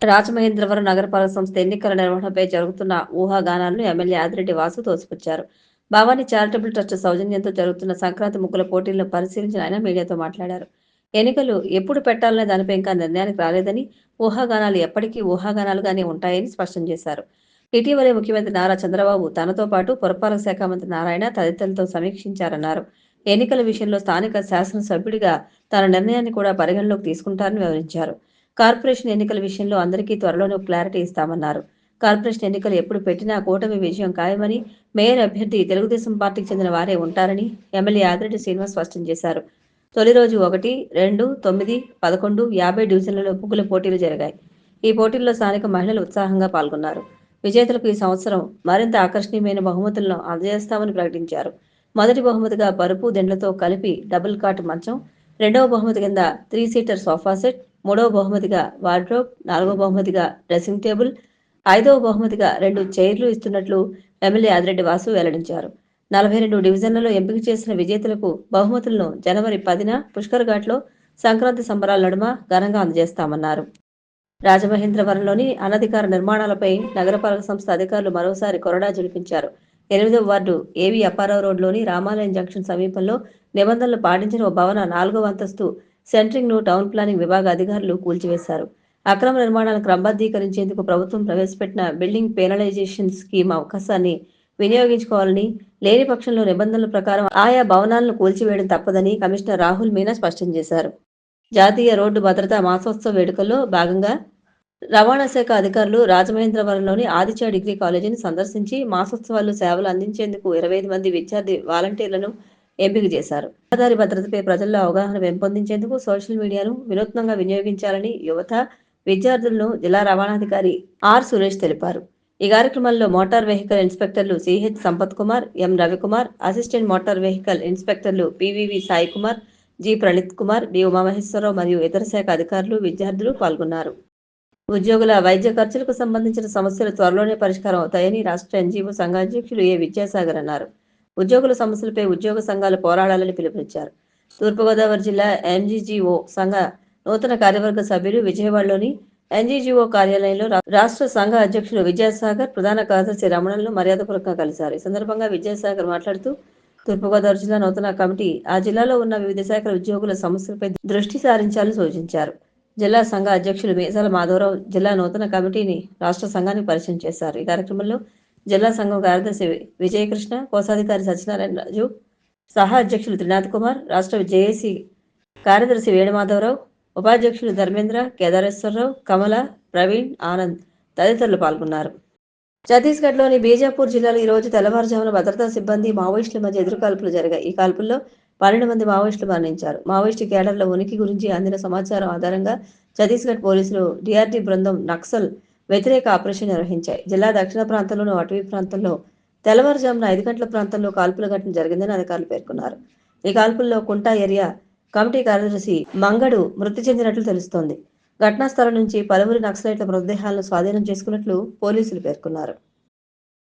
రాజమహేంద్రవరం నగరపాలక సంస్థ ఎన్నికల నిర్వహణపై జరుగుతున్న ఊహాగానాలను ఎమ్మెల్యే ఆదిరెడ్డి వాసు తోసిపుచ్చారు. భవానీ చారిటబుల్ ట్రస్ట్ సౌజన్యంతో జరుగుతున్న సంక్రాంతి ముగ్గుల పోటీలను పరిశీలించిన ఆయన మీడియాతో మాట్లాడారు. ఎన్నికలు ఎప్పుడు పెట్టాలనే దానిపై ఇంకా నిర్ణయానికి రాలేదని, ఊహాగానాలు ఎప్పటికీ ఊహాగానాలుగానే ఉంటాయని స్పష్టం చేశారు. ఇటీవలే ముఖ్యమంత్రి నారా చంద్రబాబు తనతో పాటు పురపాలక శాఖ మంత్రి నారాయణ తదితరులతో సమీక్షించారన్నారు. ఎన్నికల విషయంలో స్థానిక శాసనసభ్యుడిగా తన నిర్ణయాన్ని కూడా పరిగణలోకి తీసుకుంటారని వివరించారు. కార్పొరేషన్ ఎన్నికల విషయంలో అందరికీ త్వరలోనే క్లారిటీ ఇస్తామన్నారు. కార్పొరేషన్ ఎన్నికలు ఎప్పుడు పెట్టినా కూటమి విజయం ఖాయమని, మేయర్ అభ్యర్థి తెలుగుదేశం పార్టీకి చెందిన వారే ఉంటారని ఎమ్మెల్యే ఆదిరెడ్డి శ్రీనివాస్ స్పష్టం చేశారు. తొలి రోజు 1, 2, 9, 11, 50 డివిజన్లలో ముగ్గుల పోటీలు జరిగాయి. ఈ పోటీల్లో స్థానిక మహిళలు ఉత్సాహంగా పాల్గొన్నారు. విజేతలకు ఈ సంవత్సరం మరింత ఆకర్షణీయమైన బహుమతులను అందజేస్తామని ప్రకటించారు. మొదటి బహుమతిగా పరుపు దిండ్లతో కలిపి డబుల్ కాట్ మంచం, రెండవ బహుమతి కింద 3 సీటర్ సోఫా సెట్, మూడవ బహుమతిగా వార్డ్రోబ్, నాలుగవ బహుమతిగా డ్రెస్సింగ్ టేబుల్, ఐదవ బహుమతిగా 2 చైర్లు ఇస్తున్నట్లు ఎమ్మెల్యే ఆదిరెడ్డి వాసు వెల్లడించారు. 42 డివిజన్లలో ఎంపిక చేసిన విజేతలకు బహుమతులను జనవరి 10న పుష్కర్ ఘాట్లో సంక్రాంతి సంబరాల నడుమ ఘనంగా అందజేస్తామన్నారు. రాజమహేంద్రవరంలోని అనధికార నిర్మాణాలపై నగరపాలక సంస్థ అధికారులు మరోసారి కొరడా జులిపించారు. 8వ వార్డు ఏవీ అప్పారావు రోడ్లోని రామాలయం జంక్షన్ సమీపంలో నిబంధనలు పాటించిన ఓ భవన 4వ అంతస్తు సెంట్రింగ్ను టౌన్ ప్లానింగ్ విభాగ అధికారులు కూల్చివేశారు. అక్రమ నిర్మాణాలను క్రమబద్ధీకరించేందుకు ప్రభుత్వం ప్రవేశపెట్టిన బిల్డింగ్ పెనలైజేషన్ స్కీమ్ అవకాశాన్ని వినియోగించుకోవాలని, లేని పక్షంలో నిబంధనల ప్రకారం ఆయా భవనాలను కూల్చివేయడం తప్పదని కమిషనర్ రాహుల్ మీనా స్పష్టం చేశారు. జాతీయ రోడ్డు భద్రతా మాసోత్సవ వేడుకల్లో భాగంగా రవాణా శాఖ అధికారులు రాజమహేంద్రవరంలోని ఆదిత్య డిగ్రీ కాలేజీని సందర్శించి మాసోత్సవాల్లో సేవలు అందించేందుకు 25 మంది విద్యార్థి వాలంటీర్లను ఎంపిక చేశారు. రహదారి భద్రతపై ప్రజల్లో అవగాహన పెంపొందించేందుకు సోషల్ మీడియాను వినూత్నంగా వినియోగించాలని యువత, విద్యార్థులను జిల్లా రవాణాధికారి ఆర్ సురేష్ తెలిపారు. ఈ కార్యక్రమంలో మోటార్ వెహికల్ ఇన్స్పెక్టర్లు CH Sampath Kumar, M Ravikumar, assistant motor vehicle ఇన్స్పెక్టర్లు PVV Sai Kumar, G Praneeth Kumar, D Umamaheswararao మరియు ఇతర శాఖ అధికారులు, విద్యార్థులు పాల్గొన్నారు. ఉద్యోగుల వైద్య ఖర్చులకు సంబంధించిన సమస్యలు త్వరలోనే పరిష్కారం అవుతాయని రాష్ట్ర ఎన్జీఓ సంఘ అధ్యక్షులు ఏ విద్యాసాగర్ అన్నారు. ఉద్యోగుల సమస్యలపై ఉద్యోగ సంఘాలు పోరాడాలని పిలుపునిచ్చారు. తూర్పుగోదావరి జిల్లా ఎన్జీజీఓ సంఘ నూతన కార్యవర్గ సభ్యులు విజయవాడలోని ఎన్జీజీఓ కార్యాలయంలో రాష్ట్ర సంఘ అధ్యక్షులు విద్యాసాగర్, ప్రధాన కార్యదర్శి రమణలను మర్యాదపూర్వకంగా కలిశారు. ఈ సందర్భంగా విద్యాసాగర్ మాట్లాడుతూ తూర్పుగోదావరి జిల్లా నూతన కమిటీ ఆ జిల్లాలో ఉన్న వివిధ శాఖల ఉద్యోగుల సమస్యలపై దృష్టి సారించాలని సూచించారు. జిల్లా సంఘ అధ్యక్షులు మీసాల మాధవరావు జిల్లా నూతన కమిటీని రాష్ట్ర సంఘానికి పరిచయం చేశారు. ఈ కార్యక్రమంలో జిల్లా సంఘం కార్యదర్శి విజయకృష్ణ, కోశాధికారి సత్యనారాయణ రాజు, సహా అధ్యక్షులు త్రినాథ్ కుమార్, రాష్ట్ర జేఏసీ కార్యదర్శి వేణుమాధవరావు, ఉపాధ్యక్షులు ధర్మేంద్ర, కేదారేశ్వరరావు, కమల, ప్రవీణ్, ఆనంద్ తదితరులు పాల్గొన్నారు. ఛత్తీస్గఢ్లోని బీజాపూర్ జిల్లాలో ఈ రోజు తెల్లవారుజామున భద్రతా సిబ్బంది, మావోయిస్టుల మధ్య ఎదురు కాల్పులు జరిగాయి. ఈ కాల్పుల్లో 12 మంది మావోయిస్టులు మరణించారు. మావోయిస్టు కేడర్ల ఉనికి గురించి అందిన సమాచారం ఆధారంగా ఛత్తీస్గఢ్ పోలీసులు డిఆర్టీ బృందం నక్సల్ వ్యతిరేక ఆపరేషన్ నిర్వహించాయి. జిల్లా దక్షిణ ప్రాంతంలోని అటవీ ప్రాంతంలో తెల్లవారుజామున 5 గంటల ప్రాంతంలో కాల్పుల ఘటన జరిగిందని అధికారులు పేర్కొన్నారు. ఈ కాల్పుల్లో కుంటా ఏరియా కమిటీ కార్యదర్శి మంగడు మృతి చెందినట్లు తెలుస్తోంది. ఘటనా స్థలం నుంచి పలువురు నక్సలైట్ల మృతదేహాలను స్వాధీనం చేసుకున్నట్లు పోలీసులు పేర్కొన్నారు.